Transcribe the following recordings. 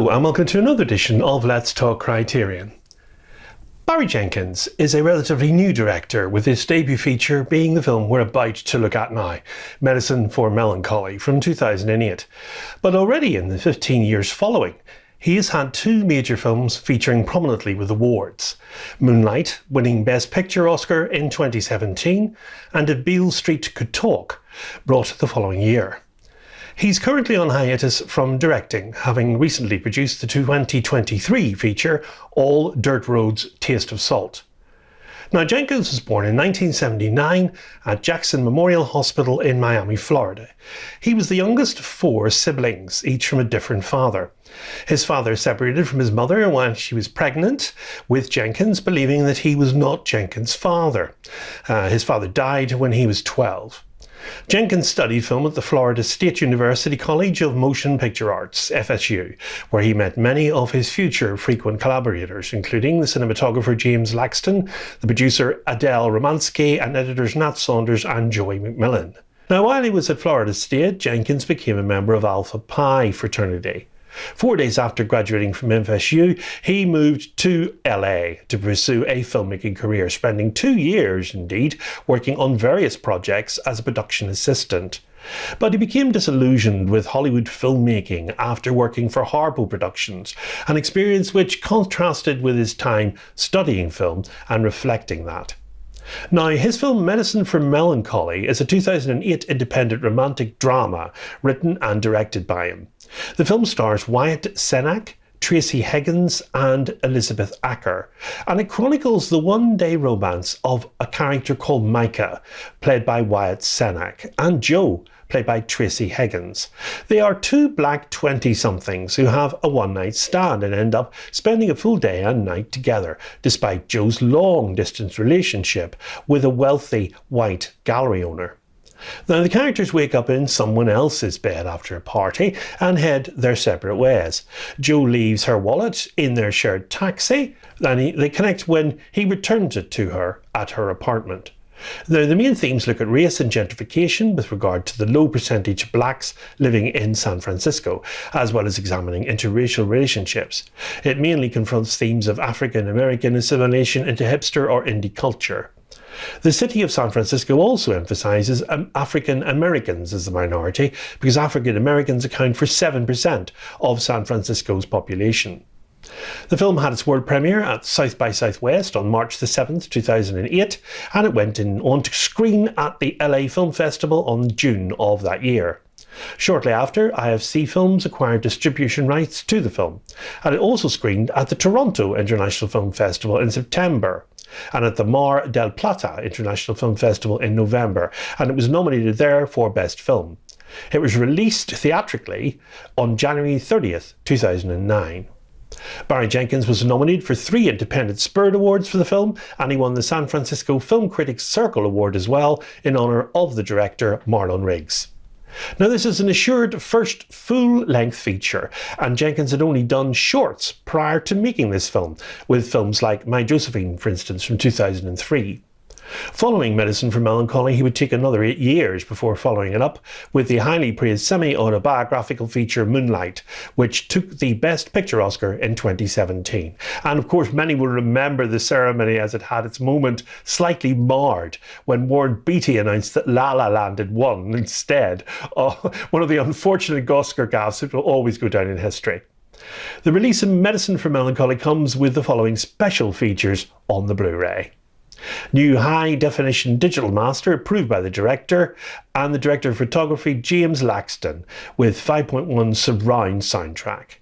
Hello and welcome to another edition of Let's Talk Criterion. Barry Jenkins is a relatively new director, with his debut feature being the film we're about to look at now, Medicine for Melancholy from 2008. But already in the 15 years following, he has had two major films featuring prominently with awards. Moonlight, winning Best Picture Oscar in 2017, and If Beale Street Could Talk, brought the following year. He's currently on hiatus from directing, having recently produced the 2023 feature All Dirt Roads Taste of Salt. Now, Jenkins was born in 1979 at Jackson Memorial Hospital in Miami, Florida. He was the youngest of four siblings, each from a different father. His father separated from his mother while she was pregnant with Jenkins, believing that he was not Jenkins' father. His father died when he was 12. Jenkins studied film at the Florida State University College of Motion Picture Arts, FSU, where he met many of his future frequent collaborators, including the cinematographer James Laxton, the producer Adele Romansky, and editors Nat Saunders and Joey McMillan. Now, while he was at Florida State, Jenkins became a member of Alpha Pi fraternity. 4 days after graduating from FSU, he moved to LA to pursue a filmmaking career, spending 2 years, indeed, working on various projects as a production assistant. But he became disillusioned with Hollywood filmmaking after working for Harpo Productions, an experience which contrasted with his time studying film and reflecting that. Now, his film Medicine for Melancholy is a 2008 independent romantic drama written and directed by him. The film stars Wyatt Cenac, Tracy Higgins and Elizabeth Acker, and it chronicles the one-day romance of a character called Micah, played by Wyatt Cenac, and Joe, played by Tracy Higgins. They are two black 20-somethings who have a one-night stand and end up spending a full day and night together, despite Joe's long-distance relationship with a wealthy white gallery owner. Now, the characters wake up in someone else's bed after a party and head their separate ways. Joe leaves her wallet in their shared taxi, and they connect when he returns it to her at her apartment. Now, the main themes look at race and gentrification with regard to the low percentage of blacks living in San Francisco, as well as examining interracial relationships. It mainly confronts themes of African American assimilation into hipster or indie culture. The city of San Francisco also emphasises African Americans as the minority, because African Americans account for 7% of San Francisco's population. The film had its world premiere at South by Southwest on March the 7th, 2008, and it went on to screen at the LA Film Festival on June of that year. Shortly after, IFC Films acquired distribution rights to the film, and it also screened at the Toronto International Film Festival in September, and at the Mar del Plata International Film Festival in November, and it was nominated there for Best Film. It was released theatrically on January 30th, 2009. Barry Jenkins was nominated for 3 Independent Spirit Awards for the film, and he won the San Francisco Film Critics Circle Award as well, in honour of the director Marlon Riggs. Now, this is an assured first full-length feature, and Jenkins had only done shorts prior to making this film, with films like My Josephine, for instance, from 2003. Following Medicine for Melancholy, he would take another 8 years before following it up with the highly praised semi-autobiographical feature Moonlight, which took the Best Picture Oscar in 2017. And of course, many will remember the ceremony as it had its moment slightly marred when Warren Beatty announced that La La Land had won instead. One of the unfortunate Oscar gaffes that will always go down in history. The release of Medicine for Melancholy comes with the following special features on the Blu-ray. New high-definition digital master approved by the director and the director of photography James Laxton with 5.1 surround soundtrack.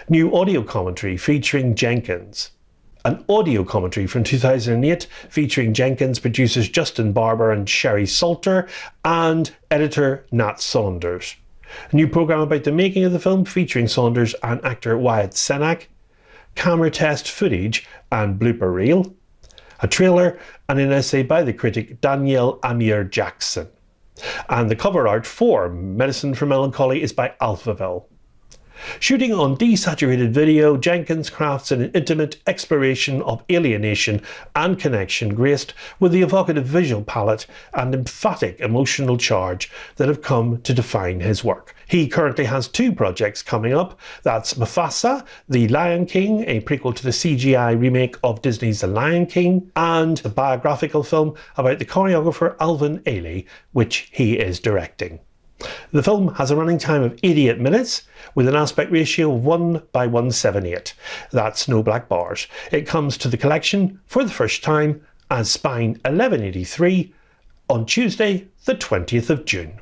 New audio commentary featuring Jenkins. An audio commentary from 2008 featuring Jenkins producers Justin Barber and Sherry Salter and editor Nat Saunders. A new programme about the making of the film featuring Saunders and actor Wyatt Cenac. Camera test footage and blooper reel. A trailer, and an essay by the critic Danielle Amir Jackson. And the cover art for Medicine for Melancholy is by Alphaville. Shooting on desaturated video, Jenkins crafts an intimate exploration of alienation and connection, graced with the evocative visual palette and emphatic emotional charge that have come to define his work. He currently has 2 projects coming up. That's Mufasa, The Lion King, a prequel to the CGI remake of Disney's The Lion King, and a biographical film about the choreographer Alvin Ailey, which he is directing. The film has a running time of 88 minutes with an aspect ratio of 1:178. That's no black bars. It comes to the collection for the first time as Spine 1183 on Tuesday the 20th of June.